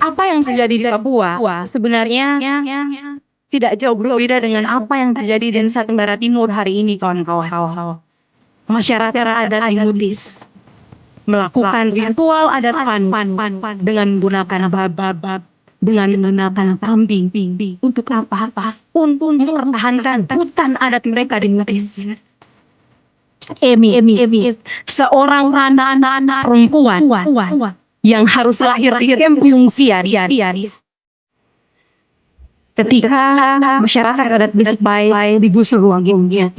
Apa yang terjadi di Papua sebenarnya tidak jauh berbeda dengan apa yang terjadi di Nusa Tenggara Timur hari ini, kawan-kawan. Masyarakat adat Timutis melakukan ritual adat pan dengan menggunakan babab, dengan menggunakan kambing. Untuk apa? Untuk mempertahankan hutan adat mereka di Mutis. Emi, seorang anak perempuan yang harus lahir di pengungsian. Ketika masyarakat adat Besipai digusur ruangnya,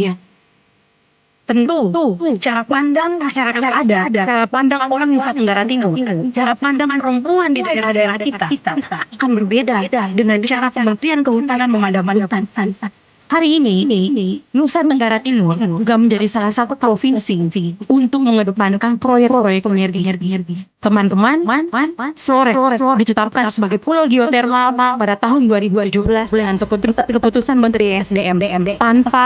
tentu cara pandang masyarakat ada, cara pandang orang Nusa Tenggara Timur, cara pandang perempuan di daerah-daerah kita akan berbeda dengan cara Kementerian Kehutanan memandang hutan. Hari ini Nusa Tenggara Timur juga menjadi salah satu provinsi untuk mengedepankan proyek-proyek energi. Teman-teman, Flores ditetapkan sebagai pulau geotermal pada tahun 2017 dengan keputusan Menteri SDM tanpa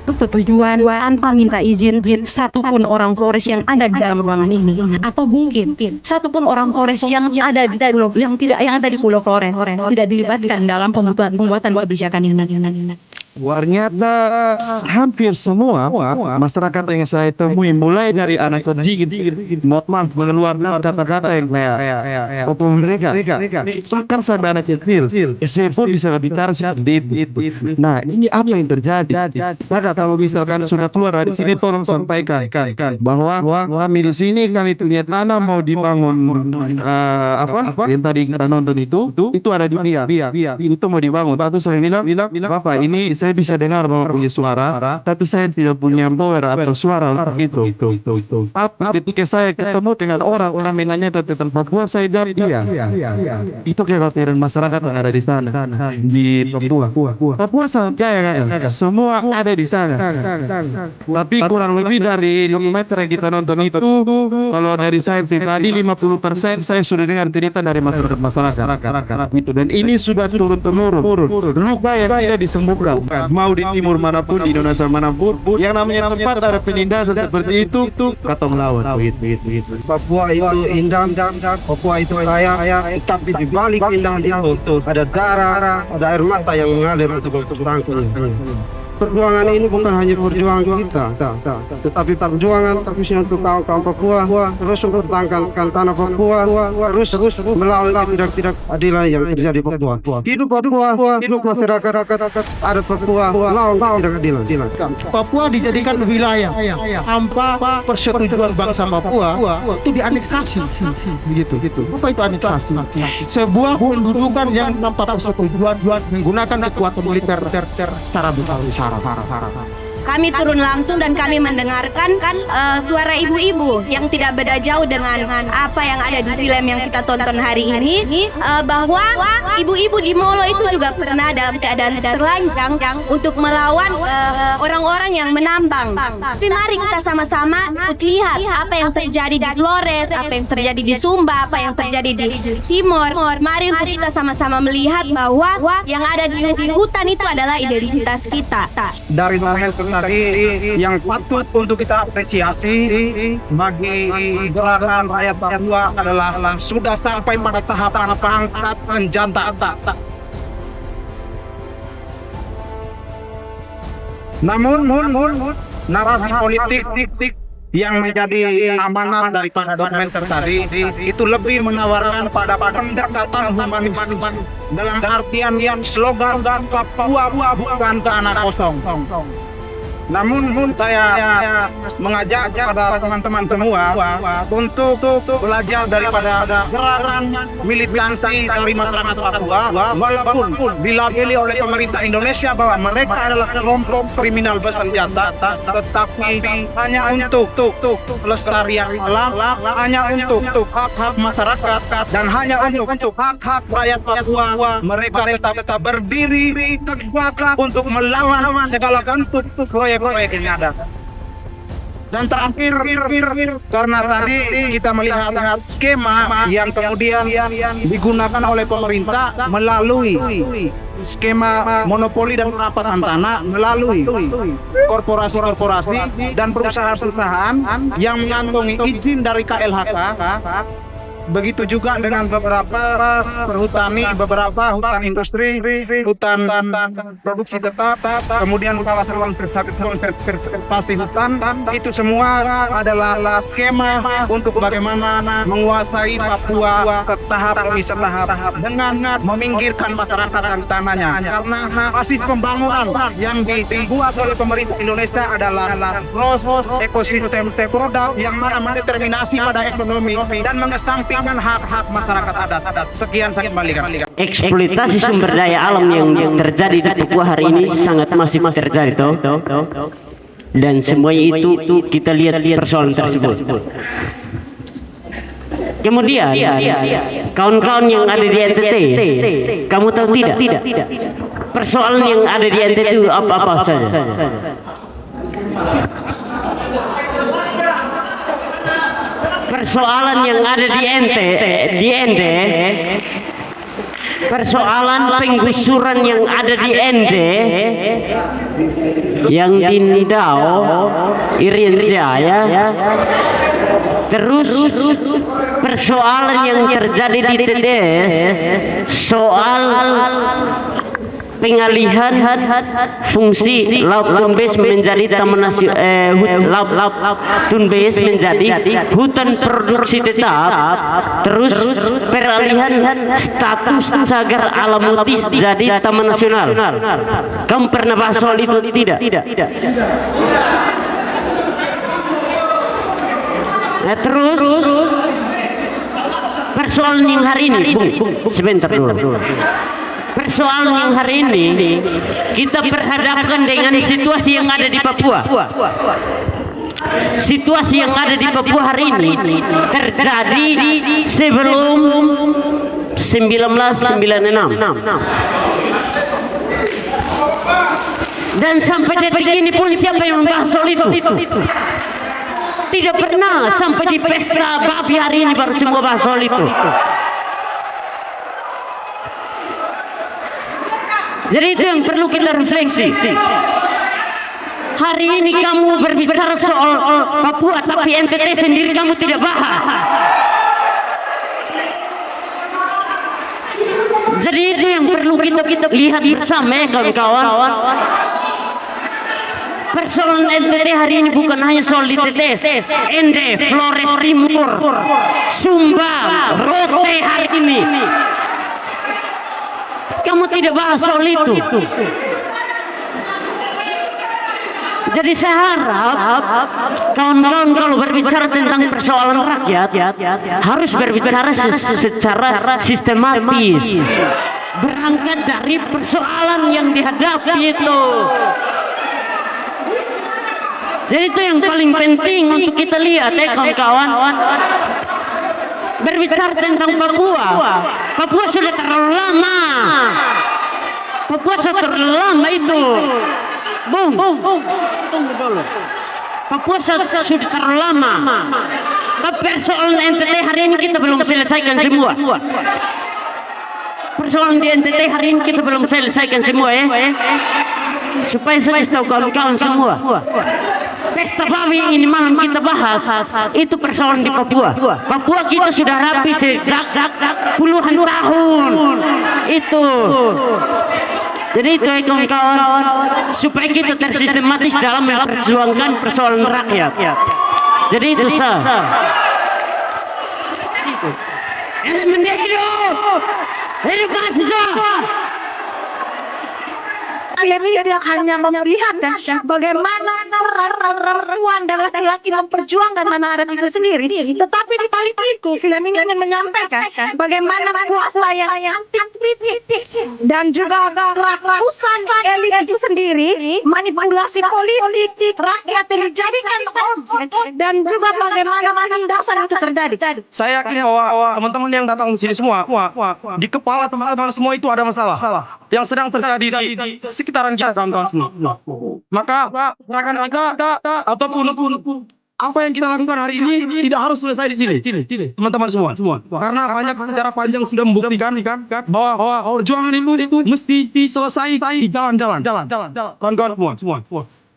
persetujuan, tanpa minta izin satupun orang Flores yang ada di dalam ruangan ini, atau mungkin satupun orang Flores yang ada di Pulau Flores tidak dilibatkan dalam pembuatan kebijakan ini. Ternyata hampir semua masyarakat yang saya temui, mulai dari anak kecil, motman mengeluarkan kata-kata yang kayak mereka bahkan sampai anak kecil, saya pun bisa bicara seperti itu. Nah, ini apa yang terjadi? Maka kalau misalkan sudah keluar dari sini, tolong sampaikan bahwa di sini kami punya tanah mau dibangun apa yang tadi kita nonton itu ada di dia itu mau dibangun. Waktu saya bilang Bapak, ini saya bisa dengar bahwa punya suara, tapi saya tidak punya power atau suara gitu. Tapi ketika saya ketemu dengan orang menanya tentang Papua, saya jawab iya. Itu kekhawatiran masyarakat yang ada di sana di Papua sangat kaya, semua ada di sana. Tapi kurang lebih dari dokumenter yang kita nonton itu, kalau dari saya tadi 50% saya sudah dengar cerita dari masyarakat itu, dan ini sudah turun-temurun. Luka yang tidak disembuhkan, mau di timur manapun, di Indonesia manapun, yang namanya tempat ada penindasan seperti itu, katong lawan. Papua itu indah, Papua itu kaya, tapi di balik indah itu ada darah, ada air mata yang mengalir untuk bertanggung. Perjuangan ini bukan hanya perjuangan kita, tetapi perjuangan terkhususnya untuk kaum Papua, terus mempertahankan tanah Papua, terus melawan tidak adilan yang terjadi di Papua. Hidup Papua, hidup masyarakat adat Papua, lawan tidak adilan. Papua dijadikan wilayah tanpa persetujuan bangsa Papua, itu dianeksasi, begitu. Apa itu aneksasi? Sebuah pendudukan yang tanpa persetujuan menggunakan kekuatan militer secara besar. Kami turun langsung dan kami mendengarkan suara ibu-ibu yang tidak beda jauh dengan apa yang ada di film yang kita tonton hari ini, bahwa ibu-ibu di Molo itu juga pernah dalam keadaan terlanjang untuk melawan orang-orang yang menambang. Tapi mari kita sama-sama lihat apa yang terjadi di Flores, apa yang terjadi di Sumba, apa yang terjadi di Timor. Mari untuk kita sama-sama melihat bahwa yang ada di hutan itu adalah identitas kita. Dari tadi yang patut untuk kita apresiasi bagi gerakan rakyat Papua adalah sudah sampai pada tahapan pangkat senjata. Namun narasi politik yang menjadi amanat daripada dokumenter tadi itu lebih menawarkan pada pendekatan humanis dalam artian yang slogan Papua bukan tanah kosong. Namun saya mengajak kepada teman-teman semua untuk belajar daripada gerakan militansi dari masyarakat Papua, walaupun dilabeli oleh pemerintah Indonesia bahwa mereka adalah kelompok kriminal bersenjata, tetapi hanya untuk pelestarian alam, hanya untuk hak-hak masyarakat, dan hanya untuk hak-hak rakyat Papua. Mereka tetap berdiri tegak untuk melawan segala bentuk proyek yang ada. Dan terakhir, karena tadi kita melihat skema yang kemudian digunakan oleh pemerintah melalui skema monopoli dan perampasan tanah, melalui korporasi dan perusahaan-perusahaan yang mengantongi izin dari KLHK Begitu juga dengan beberapa perhutani, beberapa hutan industri, hutan produksi tetap, kemudian kawasan konservasi hutan, itu semua adalah skema untuk bagaimana menguasai Papua setahap demi setahap dengan meminggirkan masyarakat dan tanahnya. Karena basis pembangunan yang dibuat oleh pemerintah Indonesia adalah loss ekosistem produk yang mana mendeterminasi pada ekonomi dan mengesampingkan hak-hak masyarakat adat. Sekian saya kembalikan. Eksploitasi sumber daya alam yang terjadi di Papua hari ini sangat masif terjadi toh. Dan semuanya itu kita lihat persoalan tersebut. Kemudian kawan-kawan yang ada di NTT, kamu tahu tidak? Persoalan yang ada di NTT itu apa-apa saja. Persoalan yang ada di NT, persoalan penggusuran yang ada di ND, yang di Ndau, Irian Jaya, terus persoalan yang terjadi di TDS, soal pengalihan fungsi Laut Tunbes menjadi taman nasional, Tunbes menjadi hutan produksi tetap, terus peralihan status cagar alam mutis jadi taman nasional. Kamu pernah bahas soal itu tidak? Nah, terus persoalan yang hari ini, Bung, sebentar dulu. Persoalan yang hari ini kita berhadapkan dengan situasi yang ada di Papua. Situasi yang ada di Papua hari ini terjadi sebelum 1996. Dan sampai detik ini pun siapa yang membahas soal itu? Tidak pernah. Sampai di pesta babi hari ini baru semua bahas soal itu. Jadi itu yang perlu kita refleksi. Hari ini kamu berbicara soal Papua, tapi NTT sendiri kamu tidak bahas. Jadi itu yang perlu kita lihat bersama ya kawan-kawan. Persoalan NTT hari ini bukan hanya soal di TTS, ND, Flores Timur, Sumba, Rote hari ini. Kamu tidak bahas soal itu. Jadi saya harap kawan-kawan kalau berbicara tentang persoalan rakyat harus berbicara secara sistematis, berangkat dari persoalan yang dihadapi itu. Jadi itu yang paling penting untuk kita lihat ya kawan-kawan. Berbicara tentang Papua sudah terlalu lama. Papua sudah terlalu lama itu. Bung, tunggu dulu. Papua sudah terlalu lama. Tapi persoalan NTT hari ini kita belum selesaikan semua. Persoalan di NTT hari ini kita belum selesaikan semua ya. Supaya saya tahu kawan-kawan semua. Pesta babi ini malam kita bahas itu persoalan di Papua. Papua kita sudah rapi sejak puluhan tahun itu. Jadi itu ya kawan-kawan, supaya kita tersistematis dalam memperjuangkan persoalan rakyat. Jadi itu sah. Elemen hidup mahasiswa. Ini dia hanya memperlihatkan bagaimana perempuan dan laki-laki memperjuangkan tanah adat itu sendiri. Tetapi di balik itu, film ini ingin menyampaikan bagaimana kuasa yang anti-kritik dan juga ratusan elit itu sendiri, manipulasi politik rakyat yang dijadikan objek, dan juga bagaimana penindasan itu terjadi. Saya yakin bahwa teman-teman yang datang di sini semua, di kepala teman-teman semua itu ada masalah yang sedang terjadi di sekitaran kita, kawan-kawan semua. Maka rekan kita ataupun apa yang kita lakukan hari ini tidak harus selesai di sini, teman-teman semua. Karena banyak secara panjang sudah membuktikan bahwa perjuangan itu mesti diselesaikan di jalan-jalan, kawan-kawan semua.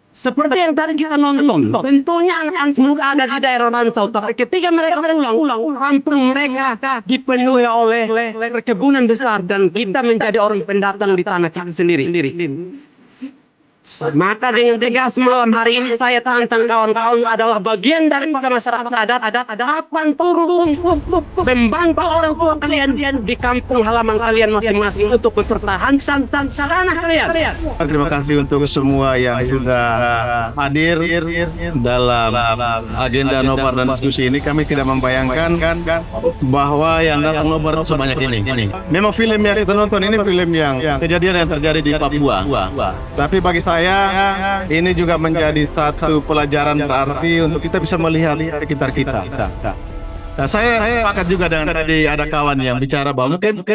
Seperti yang tadi kita nonton, tentunya anak muda ada di daerah Rantau, tapi ketika mereka pulang, kampung mereka dipenuhi oleh perkebunan besar dan kita menjadi orang pendatang di tanah kita sendiri. Maka dengan tegas malam hari ini saya tantang kawan-kawan adalah bagian dari masyarakat adat kapan turun membantu orang tua kalian di kampung halaman kalian masing-masing untuk mempertahankan sarana kalian. Terima kasih untuk semua yang sudah hadir dalam agenda nobar dan diskusi ini. Kami tidak membayangkan bahwa yang datang nobar sebanyak ini. Memang film yang kita nonton ini film yang kejadian yang terjadi di Papua. Tapi bagi saya ini juga menjadi satu pelajaran berarti untuk kita bisa melihat sekitar kita. Nah, saya sepakat juga dengan tadi ada kawan yang bicara bahwa mungkin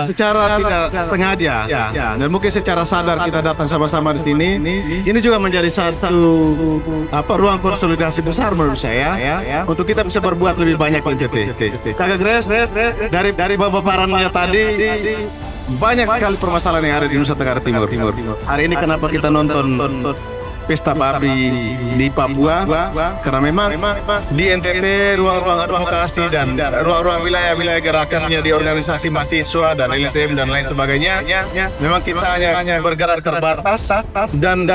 secara tidak sengaja dan mungkin secara sadar kita datang sama-sama di sini. Ini juga menjadi satu ruang konsolidasi besar menurut saya untuk kita bisa berbuat lebih banyak di NTT. Kakak Grace dari paparannya tadi banyak sekali permasalahan yang ada di Nusa Tenggara Timur. Hari ini kenapa kita nonton pesta babi di Papua? Karena memang di NTT ruang-ruang advokasi dan ruang-ruang wilayah gerakannya di organisasi mahasiswa dan LSM dan lain sebagainya, memang kita hanya bergerak terbatas dan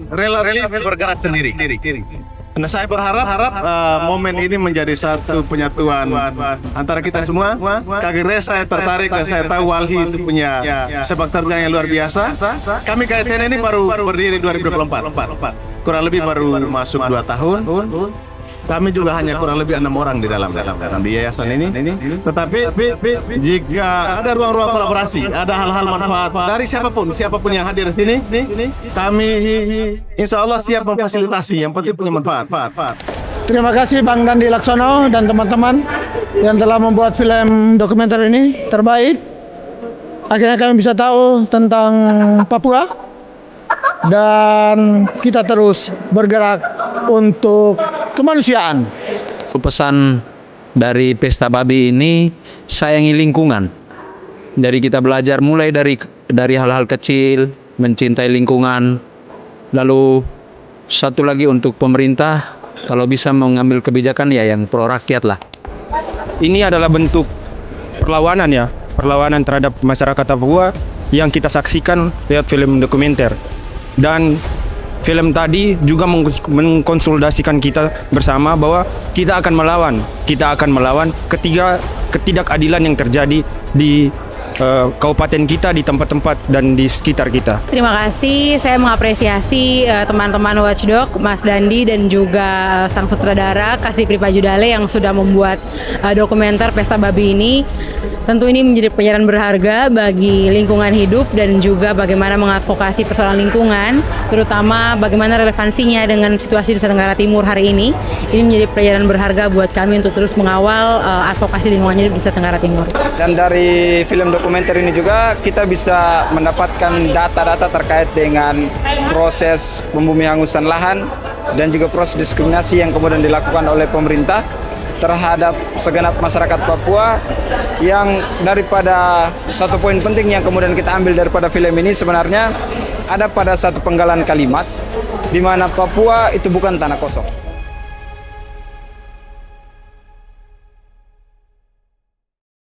rela bergerak sendiri. Nah, saya berharap momen ini menjadi satu penyatuan antara kita semua. Kak Grace saya tertarik dan saya tahu Walhi itu punya sepak terjang yang luar biasa. Kami KTN ini baru berdiri 2024. Kurang lebih baru masuk 2 tahun. Kami juga hanya kurang lebih 6 orang di dalam di yayasan ini. Tetapi jika ada ruang-ruang kolaborasi, ada hal-hal manfaat dari siapapun yang hadir di sini, kami insya Allah siap memfasilitasi. Yang penting punya manfaat. Terima kasih Bang Dandi Laksono dan teman-teman yang telah membuat film dokumenter ini terbaik. Akhirnya kami bisa tahu tentang Papua dan kita terus bergerak untuk kemanusiaan. Pesan dari Pesta Babi ini sayangi lingkungan. Dari kita belajar mulai dari hal-hal kecil, mencintai lingkungan. Lalu satu lagi untuk pemerintah, kalau bisa mengambil kebijakan ya yang pro rakyat lah. Ini adalah bentuk perlawanan terhadap masyarakat Papua yang kita saksikan lewat film dokumenter. Dan film tadi juga mengkonsolidasikan kita bersama bahwa kita akan melawan ketidakadilan yang terjadi di kabupaten kita, di tempat-tempat dan di sekitar kita. Terima kasih, saya mengapresiasi teman-teman Watchdog, Mas Dandi dan juga sang sutradara Kasih Pripajudale yang sudah membuat dokumenter Pesta Babi ini. Tentu ini menjadi pelajaran berharga bagi lingkungan hidup dan juga bagaimana mengadvokasi persoalan lingkungan, terutama bagaimana relevansinya dengan situasi Nusa Tenggara Timur hari ini. Ini menjadi pelajaran berharga buat kami untuk terus mengawal advokasi lingkungan hidup di Nusa Tenggara Timur. Dan dari film dokumenter ini juga kita bisa mendapatkan data-data terkait dengan proses pembumihangusan lahan dan juga proses diskriminasi yang kemudian dilakukan oleh pemerintah terhadap segenap masyarakat Papua, yang daripada satu poin penting yang kemudian kita ambil daripada film ini sebenarnya ada pada satu penggalan kalimat di mana Papua itu bukan tanah kosong.